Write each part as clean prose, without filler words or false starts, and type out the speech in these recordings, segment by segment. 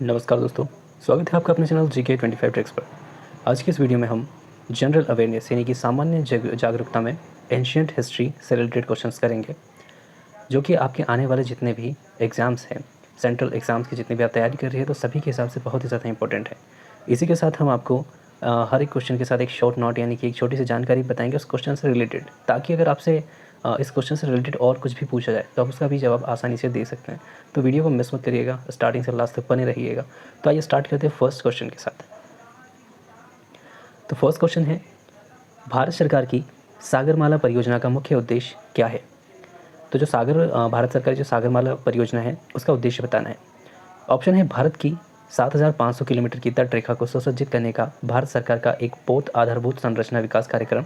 नमस्कार दोस्तों, स्वागत है आपका अपने चैनल GK25 ट्रिक्स पर। आज की इस वीडियो में हम जनरल अवेयरनेस यानी कि सामान्य जागरूकता में एंशियंट हिस्ट्री से रिलेटेड क्वेश्चंस करेंगे, जो कि आपके आने वाले जितने भी एग्ज़ाम्स हैं, सेंट्रल एग्ज़ाम्स की जितनी भी आप तैयारी कर रही है, तो सभी के हिसाब से बहुत ही ज़्यादा इंपॉर्टेंट है। इसी के साथ हम आपको हर एक क्वेश्चन के साथ एक शॉर्ट नोट यानी कि एक छोटी सी जानकारी बताएंगे उस क्वेश्चन से रिलेटेड, ताकि अगर आपसे इस क्वेश्चन से रिलेटेड और कुछ भी पूछा जाए तो आप उसका भी जवाब आसानी से दे सकते हैं। तो वीडियो को मिस मत करिएगा, स्टार्टिंग से लास्ट तक बने रहिएगा। तो आइए स्टार्ट करते हैं फर्स्ट क्वेश्चन के साथ। तो फर्स्ट क्वेश्चन है, भारत सरकार की सागरमाला परियोजना का मुख्य उद्देश्य क्या है? तो जो भारत सरकार की जो सागरमाला परियोजना है उसका उद्देश्य बताना है। ऑप्शन है, भारत की 7,500 किलोमीटर की तट रेखा को सुसज्जित करने का भारत सरकार का एक पोत आधारभूत संरचना विकास कार्यक्रम।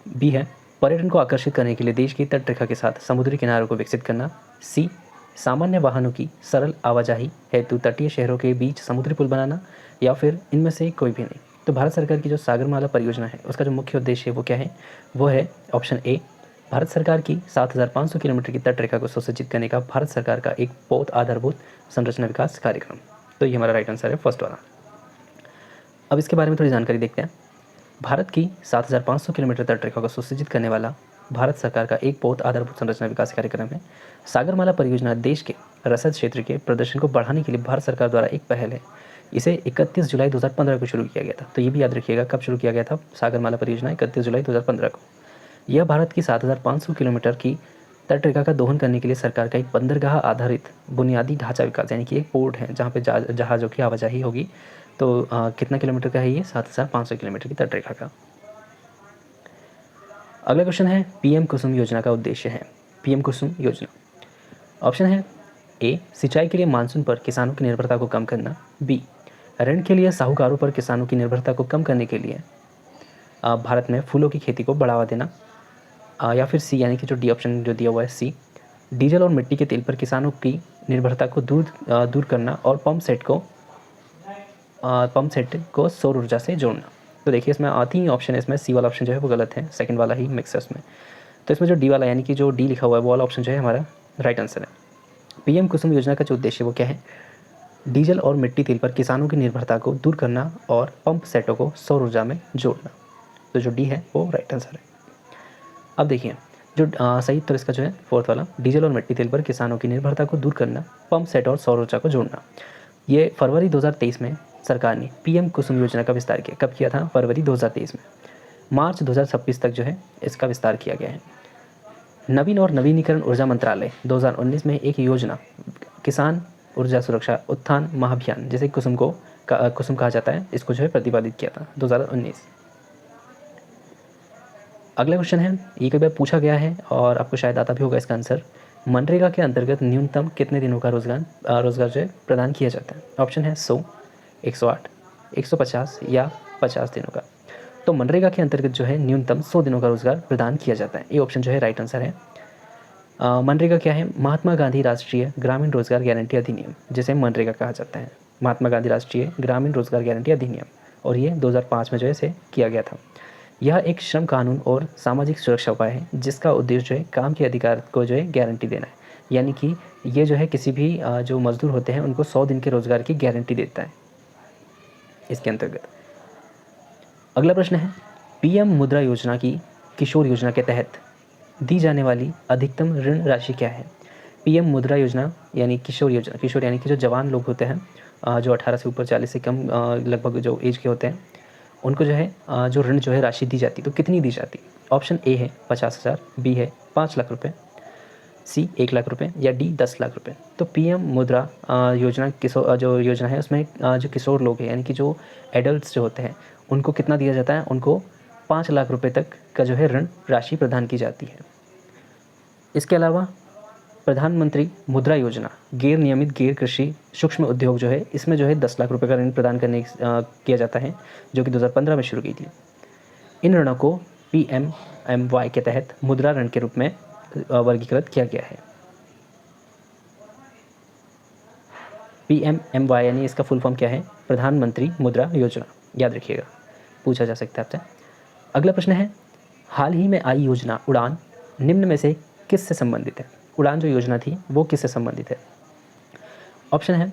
बी है, पर्यटन को आकर्षित करने के लिए देश की तट रेखा के साथ समुद्री किनारों को विकसित करना। सी, सामान्य वाहनों की सरल आवाजाही हेतु तटीय शहरों के बीच समुद्री पुल बनाना, या फिर इनमें से कोई भी नहीं। तो भारत सरकार की जो सागरमाला परियोजना है उसका जो मुख्य उद्देश्य है वो क्या है? वो है ऑप्शन ए, भारत सरकार की 7,500 किलोमीटर की तट रेखा को सुसज्जित करने का भारत सरकार का एक पोत आधारभूत संरचना विकास कार्यक्रम। तो ये हमारा राइट आंसर है, फर्स्ट वाला। अब इसके बारे में थोड़ी जानकारी देखते हैं। भारत की 7,500 किलोमीटर तट रेखा को सुसज्जित करने वाला भारत सरकार का एक पोत आधारभूत संरचना विकास कार्यक्रम है। सागरमाला परियोजना देश के रसद क्षेत्र के प्रदर्शन को बढ़ाने के लिए भारत सरकार द्वारा एक पहल है। इसे 31 जुलाई 2015 को शुरू किया गया था। तो ये भी याद रखिएगा, कब शुरू किया गया था सागरमाला परियोजना? 31 जुलाई 2015 को। यह भारत की 7,500 किलोमीटर की तट रेखा का दोहन करने के लिए सरकार का एक बंदरगाह आधारित बुनियादी ढांचा विकास, यानी कि एक पोर्ट है जहाँ पे जहाज़ों की आवाजाही होगी। तो कितना किलोमीटर का है ये? 7,500 किलोमीटर की तट रेखा का। अगला क्वेश्चन है, पीएम कुसुम योजना का उद्देश्य है। पीएम कुसुम योजना, ऑप्शन है ए, सिंचाई के लिए मानसून पर किसानों की निर्भरता को कम करना। बी, ऋण के लिए साहूकारों पर किसानों की निर्भरता को कम करने के लिए भारत में फूलों की खेती को बढ़ावा देना। या फिर सी, यानी कि जो डी ऑप्शन जो दिया हुआ है सी, डीजल और मिट्टी के तेल पर किसानों की निर्भरता को दूर करना और पंप सेट को सौर ऊर्जा से जोड़ना। तो देखिए इसमें 3 ऑप्शन है, इसमें सी वाला ऑप्शन जो है वो गलत है, सेकंड वाला ही मिक्स है उसमें। तो इसमें जो डी वाला यानी कि जो डी लिखा हुआ है वो वाला ऑप्शन जो है हमारा राइट आंसर है। पीएम कुसुम योजना का जो उद्देश्य वो क्या है? डीजल और मिट्टी तेल पर किसानों की निर्भरता को दूर करना और पंप सेटों को सौर ऊर्जा में जोड़ना। तो जो डी है वो राइट आंसर है। अब देखिए जो सही उत्तर इसका जो है फोर्थ वाला, डीजल और मिट्टी तेल पर किसानों की निर्भरता को दूर करना, पंप सेट और सौर ऊर्जा को जोड़ना। ये फरवरी 2023 में सरकार ने पीएम कुसुम योजना का विस्तार किया। कब किया था? फरवरी 2023 में। मार्च 2026 तक जो है इसका विस्तार किया गया है। नवीन और नवीनीकरण ऊर्जा मंत्रालय 2019 में एक योजना किसान ऊर्जा सुरक्षा उत्थान महाअभियान, जिसे कुसुम कहा जाता है, इसको जो है प्रतिपादित किया था 2019। अगला क्वेश्चन है, ये कई बार पूछा गया है और आपको शायद आता भी होगा इसका आंसर। मनरेगा के अंतर्गत न्यूनतम कितने दिनों का रोजगार जो है प्रदान किया जाता है? ऑप्शन है 100, 108, 150 या 50 दिनों का। तो मनरेगा के अंतर्गत जो है न्यूनतम 100 दिनों का रोजगार प्रदान किया जाता है। ये ऑप्शन जो है राइट आंसर है। मनरेगा क्या है? महात्मा गांधी राष्ट्रीय ग्रामीण रोजगार गारंटी अधिनियम, जिसे मनरेगा कहा जाता है। महात्मा गांधी राष्ट्रीय ग्रामीण रोजगार गारंटी अधिनियम, और ये 2005 में जो है इसे किया गया था। यह एक श्रम कानून और सामाजिक सुरक्षा उपाय है जिसका उद्देश्य जो है काम के अधिकार को जो है गारंटी देना है। यानी कि ये जो है किसी भी जो मजदूर होते हैं उनको 100 दिन के रोजगार की गारंटी देता है इसके अंतर्गत। अगला प्रश्न है, पीएम मुद्रा योजना की किशोर योजना के तहत दी जाने वाली अधिकतम ऋण राशि क्या है? पीएम मुद्रा योजना यानी किशोर योजना, किशोर यानी कि जो जवान लोग होते हैं, जो 18 से ऊपर 40 से कम लगभग जो एज के होते हैं, उनको जो है जो ऋण जो है राशि दी जाती, तो कितनी दी जाती? ऑप्शन ए है 50,000, बी है 5 लाख रुपए, सी 1 लाख रुपए, या डी 10 लाख रुपए। तो पीएम मुद्रा योजना जो योजना है उसमें जो किशोर लोग हैं यानी कि जो एडल्ट्स जो होते हैं उनको कितना दिया जाता है? उनको 5 लाख रुपए तक का जो है ऋण राशि प्रदान की जाती है। इसके अलावा प्रधानमंत्री मुद्रा योजना गैर नियमित गैर कृषि सूक्ष्म उद्योग जो है, इसमें जो है 10 लाख रुपए का ऋण प्रदान किया जाता है, जो कि 2015 में शुरू की थी। इन ऋणों को PMMY के तहत मुद्रा ऋण के रूप में वर्गीकृत किया गया है। PMMY यानी इसका फुल फॉर्म क्या है? प्रधानमंत्री मुद्रा योजना, याद रखिएगा, पूछा जा सकता है आपसे। अगला प्रश्न है, हाल ही में आई योजना उड़ान निम्न में से किससे संबंधित है? उड़ान जो योजना थी वो किससे संबंधित है? ऑप्शन है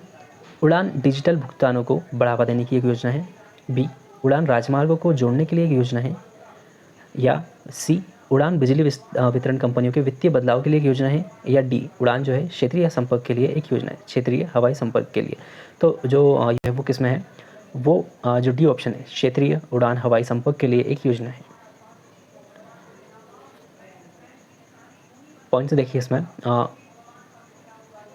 उड़ान डिजिटल भुगतानों को बढ़ावा देने की एक योजना है। बी, उड़ान राजमार्गों को जोड़ने के लिए एक योजना है। या सी, उड़ान बिजली वितरण कंपनियों के वित्तीय बदलाव के लिए एक योजना है। या डी, उड़ान जो है क्षेत्रीय संपर्क के लिए एक योजना है, क्षेत्रीय हवाई संपर्क के लिए। तो जो यह वो किस में है, वो जो डी ऑप्शन है, क्षेत्रीय उड़ान हवाई संपर्क के लिए एक योजना है। पॉइंट देखिए इसमें,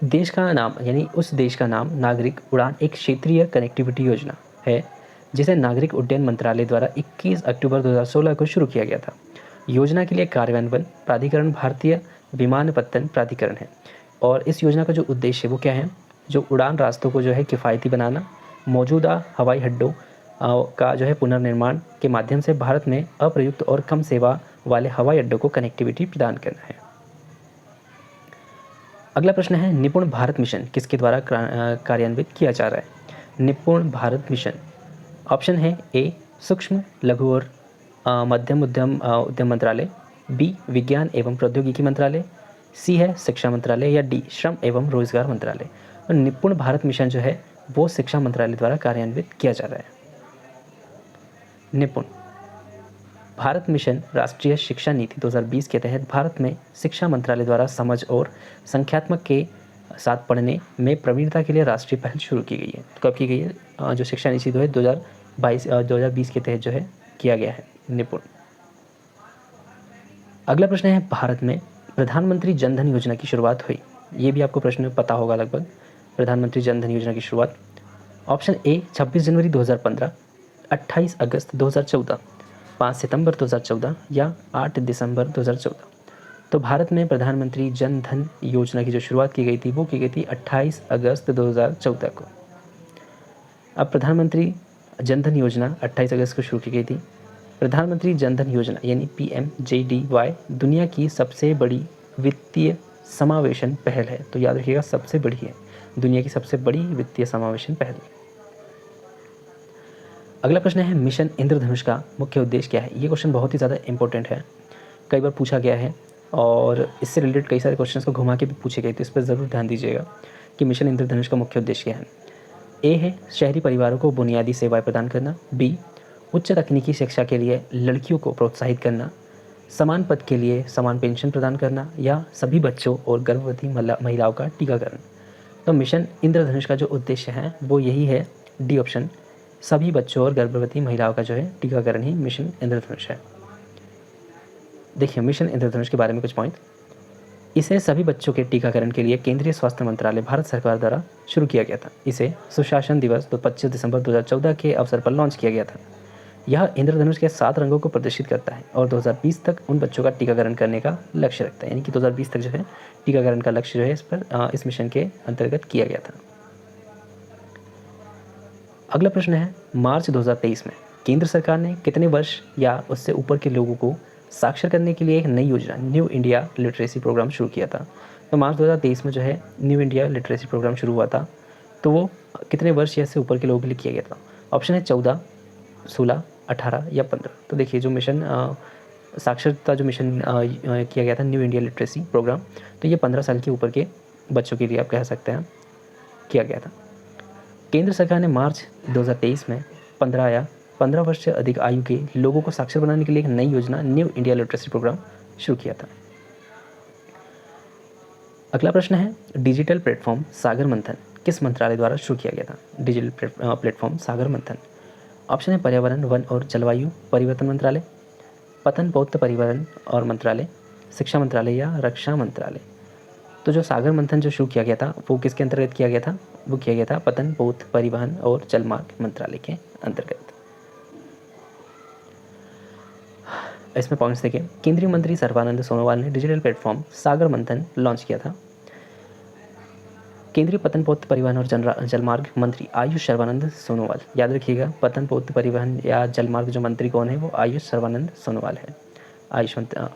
देश का नाम यानी उस देश का नाम नागरिक उड़ान एक क्षेत्रीय कनेक्टिविटी योजना है जिसे नागरिक उड्डयन मंत्रालय द्वारा 21 अक्टूबर 2016 को शुरू किया गया था। योजना के लिए कार्यान्वयन प्राधिकरण भारतीय विमानपत्तन प्राधिकरण है। और इस योजना का जो उद्देश्य है वो क्या है, जो उड़ान रास्तों को जो है किफ़ायती बनाना, मौजूदा हवाई अड्डों का जो है पुनर्निर्माण के माध्यम से भारत में अप्रयुक्त और कम सेवा वाले हवाई अड्डों को कनेक्टिविटी प्रदान करना है। अगला प्रश्न है, निपुण भारत मिशन किसके द्वारा कार्यान्वित किया जा रहा है? निपुण भारत मिशन, ऑप्शन है ए, सूक्ष्म लघु और मध्यम उद्यम मंत्रालय। बी, विज्ञान एवं प्रौद्योगिकी मंत्रालय। सी है शिक्षा मंत्रालय। या डी, श्रम एवं रोजगार मंत्रालय। और निपुण भारत मिशन जो है वो शिक्षा मंत्रालय द्वारा कार्यान्वित किया जा रहा है। निपुण भारत मिशन राष्ट्रीय शिक्षा नीति 2020 के तहत भारत में शिक्षा मंत्रालय द्वारा समझ और संख्यात्मक के साथ पढ़ने में प्रवीणता के लिए राष्ट्रीय पहल शुरू की गई है। कब की गई है? जो शिक्षा नीति जो है 2020 के तहत जो है किया गया है। निपुण। अगला प्रश्न है, भारत में प्रधानमंत्री जन धन योजना की शुरुआत हुई। ये भी आपको प्रश्न में पता होगा लगभग। प्रधानमंत्री जन धन योजना की शुरुआत, ऑप्शन ए 26 जनवरी 2015, 28 अगस्त 2014, 5 सितंबर 2014 या 8 दिसंबर 2014। तो भारत में प्रधानमंत्री जन धन योजना की जो शुरुआत की गई थी वो की गई थी 28 अगस्त 2014 को। अब प्रधानमंत्री जन धन योजना 28 अगस्त को शुरू की गई थी। प्रधानमंत्री जन धन योजना यानी PMJDY दुनिया की सबसे बड़ी वित्तीय समावेशन पहल है। तो याद रखिएगा, सबसे बड़ी है, दुनिया की सबसे बड़ी वित्तीय समावेशन पहल। अगला प्रश्न है, मिशन इंद्रधनुष का मुख्य उद्देश्य क्या है? ये क्वेश्चन बहुत ही ज़्यादा इंपॉर्टेंट है, कई बार पूछा गया है और इससे रिलेटेड कई सारे क्वेश्चंस को घुमा के भी पूछे गए, तो इस पर ज़रूर ध्यान दीजिएगा कि मिशन इंद्रधनुष का मुख्य उद्देश्य क्या है। ए है शहरी परिवारों को बुनियादी सेवाएं प्रदान करना। बी, उच्च तकनीकी शिक्षा के लिए लड़कियों को प्रोत्साहित करना। समान पद के लिए समान पेंशन प्रदान करना। या सभी बच्चों और गर्भवती महिलाओं का टीकाकरण। तो मिशन इंद्रधनुष का जो उद्देश्य है वो यही है, डी ऑप्शन, सभी बच्चों और गर्भवती महिलाओं का जो है टीकाकरण ही मिशन इंद्रधनुष है। देखिए, मिशन इंद्रधनुष के बारे में कुछ पॉइंट। इसे सभी बच्चों के टीकाकरण के लिए केंद्रीय स्वास्थ्य मंत्रालय भारत सरकार द्वारा शुरू किया गया था। इसे सुशासन दिवस 25 दिसंबर 2014 के अवसर पर लॉन्च किया गया था। यह इंद्रधनुष के 7 रंगों को प्रदर्शित करता है और 2020 तक उन बच्चों का टीकाकरण करने का लक्ष्य रखता है। यानी कि 2020 तक जो है टीकाकरण का लक्ष्य जो है इस मिशन के अंतर्गत किया गया था। अगला प्रश्न है, मार्च 2023 में केंद्र सरकार ने कितने वर्ष या उससे ऊपर के लोगों को साक्षर करने के लिए एक नई योजना न्यू इंडिया लिटरेसी प्रोग्राम शुरू किया था? तो मार्च 2023 में जो है न्यू इंडिया लिटरेसी प्रोग्राम शुरू हुआ था, तो वो कितने वर्ष या इससे ऊपर के लोगों के लिए किया गया था? ऑप्शन है 14, 16, 18 या 15। तो देखिए, जो मिशन साक्षरता जो मिशन किया गया था न्यू इंडिया लिटरेसी प्रोग्राम, तो ये 15 साल के ऊपर के बच्चों के लिए आप कह सकते हैं किया गया था। केंद्र सरकार ने मार्च 2023 में 15 वर्ष से अधिक आयु के लोगों को साक्षर बनाने के लिए एक नई योजना न्यू इंडिया लिटरेसी प्रोग्राम शुरू किया था। अगला प्रश्न है, डिजिटल प्लेटफॉर्म सागर मंथन किस मंत्रालय द्वारा शुरू किया गया था? डिजिटल प्लेटफॉर्म सागर मंथन, ऑप्शन है पर्यावरण वन और जलवायु परिवर्तन मंत्रालय, पतन पौत्र परिवहन और मंत्रालय, शिक्षा मंत्रालय या रक्षा मंत्रालय। तो जो सागर मंथन जो शुरू किया गया था वो किसके अंतर्गत किया गया था? वो किया गया था पतन पौत्र परिवहन और जलमार्ग मंत्रालय के अंतर्गत। इसमें पॉइंट्स देखिए, केंद्रीय मंत्री सर्बानंद सोनोवाल ने डिजिटल प्लेटफॉर्म सागर मंथन लॉन्च किया था। केंद्रीय पतन पौत्र परिवहन और जलमार्ग मंत्री आयुष सर्बानंद सोनोवाल, याद रखिएगा पतन पौत्र परिवहन या जलमार्ग जो मंत्री कौन है? वो आयुष सर्बानंद सोनोवाल है। आयुष मंत्री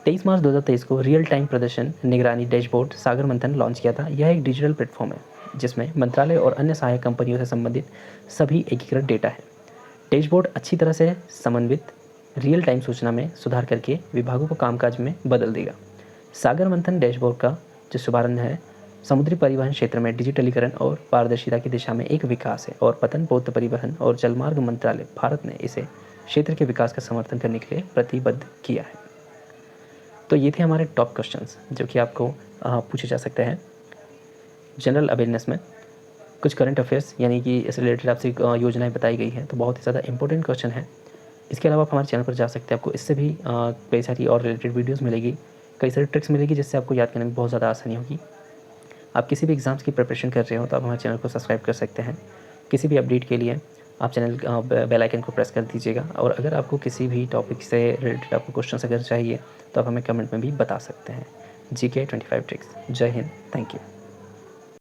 23 मार्च 2023 को रियल टाइम प्रदर्शन निगरानी डैशबोर्ड सागर मंथन लॉन्च किया था। यह एक डिजिटल प्लेटफॉर्म है जिसमें मंत्रालय और अन्य सहायक कंपनियों से संबंधित सभी एकीकृत डेटा है। डैशबोर्ड अच्छी तरह से समन्वित रियल टाइम सूचना में सुधार करके विभागों को कामकाज में बदल देगा। सागर मंथन डैशबोर्ड का जो शुभारंभ है समुद्री परिवहन क्षेत्र में डिजिटलीकरण और पारदर्शिता की दिशा में एक विकास है और पतन पोत परिवहन और जलमार्ग मंत्रालय भारत ने इसे क्षेत्र के विकास का समर्थन करने के लिए प्रतिबद्ध किया है। तो ये थे हमारे टॉप क्वेश्चंस जो कि आपको पूछे जा सकते हैं जनरल अवेयरनेस में। कुछ करंट अफेयर्स यानी कि इससे रिलेटेड आपसे योजनाएं बताई गई हैं, तो बहुत ही ज़्यादा इंपॉर्टेंट क्वेश्चन है। इसके अलावा आप हमारे चैनल पर जा सकते हैं, आपको इससे भी कई सारी और रिलेटेड वीडियोस मिलेगी, कई सारी ट्रिक्स मिलेगी जिससे आपको याद करने में बहुत ज़्यादा आसानी होगी। आप किसी भी एग्ज़ाम्स की प्रिपरेशन कर रहे हो तो आप हमारे चैनल को सब्सक्राइब कर सकते हैं। किसी भी अपडेट के लिए आप चैनल बेल आइकन को प्रेस कर दीजिएगा, और अगर आपको किसी भी टॉपिक से रिलेटेड आपको क्वेश्चन अगर चाहिए तो आप हमें कमेंट में भी बता सकते हैं। GK 25 tricks. जय हिंद, थैंक यू।